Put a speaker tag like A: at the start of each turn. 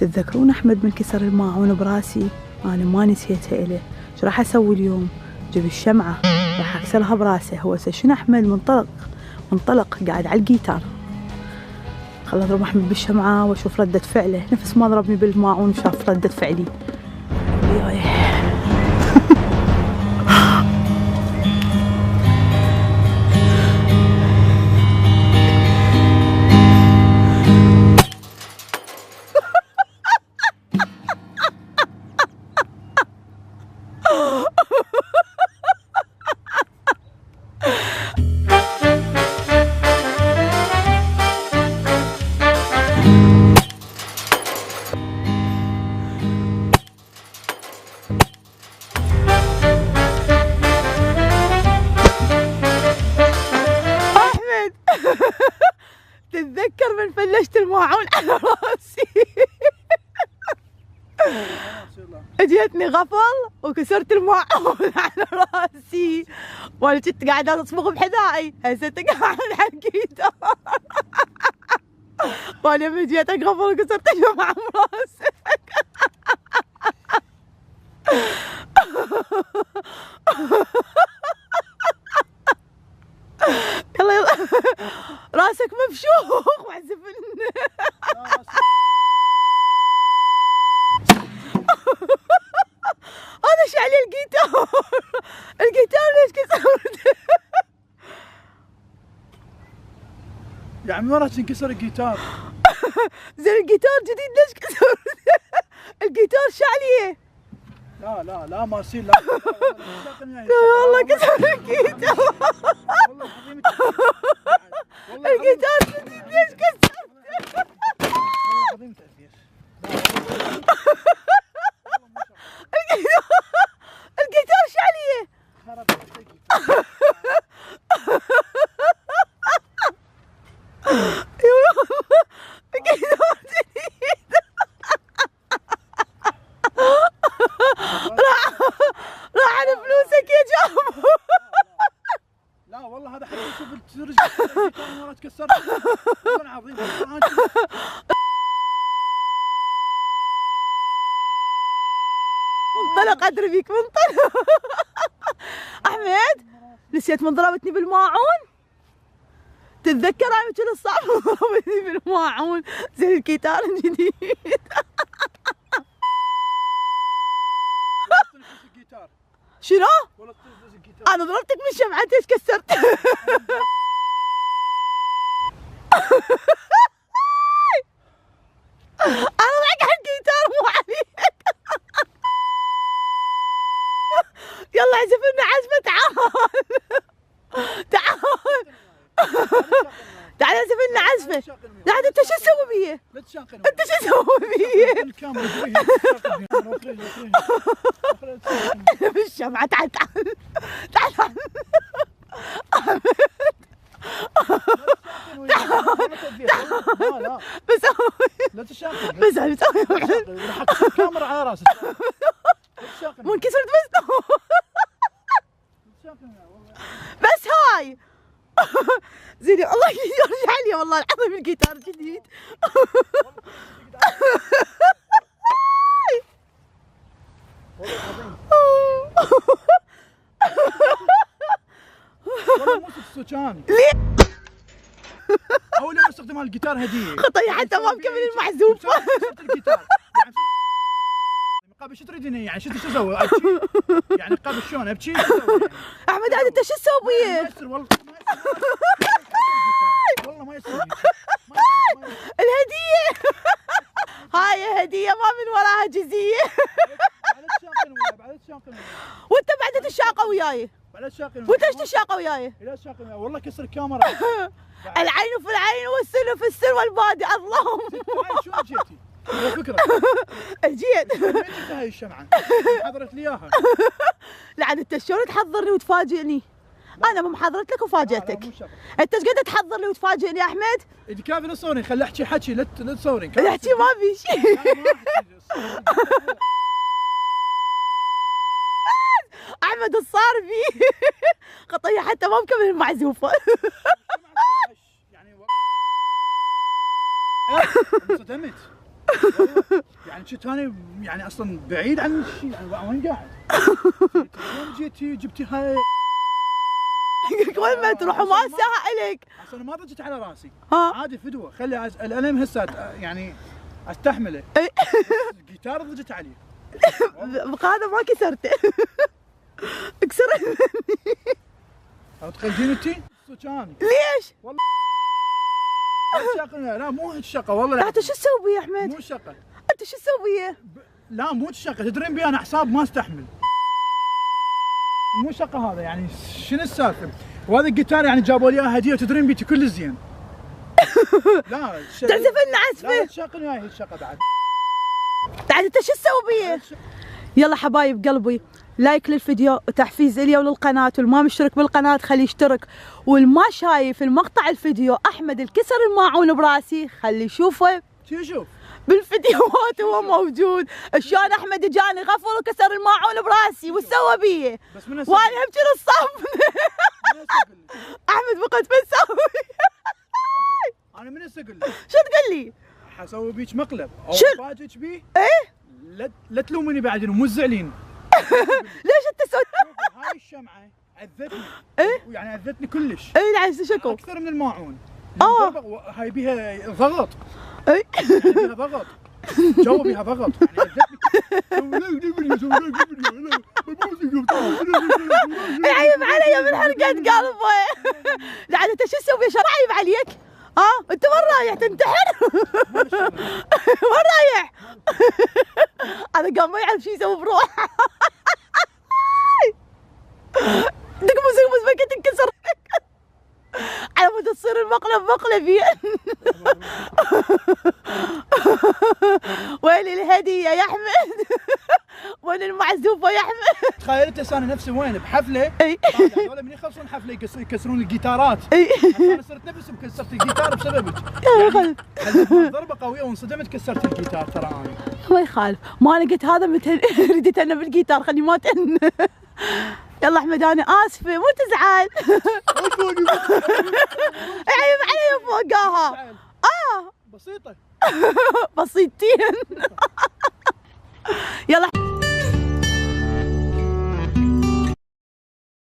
A: تتذكرون أحمد من كسر الماعون براسي؟ أنا ما نسيته إله. شو راح أسوي اليوم؟ جيب الشمعة راح أكسرها براسه. هو شنو أحمد منطلق قاعد على الجيتار. خل أضرب أحمد بالشمعة وأشوف ردة فعله نفس ما ضربني بالماعون وشاف ردة فعلي. تتذكر من فلشت الماعون على راسي؟ اجيتني غفل وكسرت الماعون على راسي وانا كنت قاعده اصبغ بحذائي. هسه انت قاعد على الجيتار وانا من جيت اغفل وكسرت الماعون براسي. يلا يلا راسك مفشوخ وعزفن. هذا شعلي الجيتار ليش كسرته؟
B: يا عمي مرة تنكسر الجيتار.
A: زين الجيتار جديد ليش كسرته؟ الجيتار شعليه.
B: لا ما يصير. لا
A: والله كسر الجيتار. الجيتار جديد ليش كسرته؟ الجيتار شعليه. راح على فلوسك يا جابو.
B: لا والله هذا حتى شوف الجيتار مرة تكسرت والله العظيم.
A: منطلق ادري فيك منطلق. احمد نسيت من ضربتني بالماعون. تتذكر انا كل صعب ضربتني بالماعون زي الجيتار الجديد. شنو؟ انا ضربتك من شمعة ايش كسرت؟ انا ضحك على الجيتار مو عليك. يلا اعزف لنا عزفة. تعال اعزف لنا عزفة. لا انت شو تسوي بيه؟ انت شو تسوي بيه؟ بالشمعة. تعال بسوي
B: الكاميرا على راسك.
A: مو انكسرت بس هاي زين. الله يرجع لي والله العظيم الجيتار جديد.
B: والله مو السوشان. اول يوم استخدم الجيتار هديه.
A: خطيه حتى ما مكمل المعزوفه.
B: الجيتار قبل شو تريدين يعني شو تسوي؟ يعني قبل شلون ابكي؟
A: احمد هذا انت شو تسوي بيه؟
B: ما يصير والله ما يصير.
A: الهديه هاي هديه ما من وراها جزيه. وانت بعد تشاقه وياي. وانت ايش تشاقه وياي؟
B: والله كسر الكاميرا.
A: العين في العين والسن في السن والبادي. اللهم
B: شلون جيتي؟ فكرة
A: جيت.
B: من جبت هاي الشمعة؟ حضرت لي اياها.
A: لعد انت شلون تحضرني وتفاجئني؟ انا مو محضرت لك وفاجئتك. انت ايش قد تحضرني وتفاجئني يا احمد؟
B: انت كافي لا تصورين. خلي احكي حكي لا تصورين.
A: احكي ما في شيء. احمد الصار فيه خطيه حتى ما مكمل المعزوفه.
B: يعني انصدمت. والله يعني كنت انا يعني اصلا بعيد عن الشيء، يعني وين قاعد؟ يوم جيتي جبتي هاي
A: وين ما تروح وما اساها الك.
B: اصلا ما ضجت على راسي.
A: ها
B: عادي فدوه، خلي الالم هسه يعني استحمله.
A: إي.
B: بس الجيتار ضجت عليه.
A: بقى ما كسرته. اكسر
B: او تخلجين انتي؟ صوتاني
A: ليش؟
B: الشقه لا مو الشقه والله.
A: لا انت شو تسوي بيه يا احمد؟
B: مو الشقه.
A: انت شو تسوي بيه؟
B: لا مو الشقه، تدرين بي انا اعصاب ما استحمل. مو شقه هذا، يعني شنو السالفه؟ وهذا الجيتار يعني جابوا لي اياه هديه وتدرين بيتي كل زين. لا
A: تعزف لنا عزفه.
B: لا الشقه وياي الشقه بعد.
A: تعال انت شو تسوي بيه؟ يلا حبايب قلبي، لايك للفيديو وتحفيز الي وللقناه، والما مشترك بالقناه خليه يشترك، والما شايف المقطع الفيديو احمد الكسر الماعون براسي خليه يشوفه
B: شو شوف
A: بالفيديوهات هو موجود. شلون احمد جاني غفر وكسر الماعون براسي وش سوى بيه؟
B: بس من
A: وانا ابكي الصف. احمد فقد فين سوي؟
B: انا من هسه اقول لك
A: شو تقول لي؟
B: حسوي بيك مقلب او
A: شو؟
B: افاجئك بيه.
A: ايه؟
B: لا تلوموني بعدين ومو زعلين.
A: ليش انت سويت؟
B: هاي الشمعه عذتني.
A: ايه؟
B: يعني عذتني كلش.
A: ايه العز شكو؟
B: اكثر من الماعون. هاي بيها ضغط.
A: ايه؟
B: يعني بيها ضغط. جو بيها ضغط يعني
A: عيب علي من حرقة قلبه. لا انت شو تسوي؟ شو رايب عليك؟ انت وين رايح تنتحر؟ وين رايح؟ هذا قام ما يعرف شو يسوي بروحه. دق موسيقى بس تنكسر على مود تصير المقلب مقلبي. وين الهدية يا احمد؟ وين المعزوفة يا احمد؟
B: تخيلت هسه انا نفسي وين بحفله.
A: اي
B: هذول من يخلصون حفله يكسرون الجيتارات.
A: اي
B: انا صرت نفسي كسرت الجيتار بسببك.
A: يا
B: يعني ضربه قويه وانصدمت كسرت الجيتار ترى انا.
A: ما يخالف، ما انا قلت هذا متى رديت انا بالجيتار خلي ما تن. يلا احمد انا اسفه مو تزعل. عيب علي فوقاها.
B: بسيطه
A: بسيطين. يلا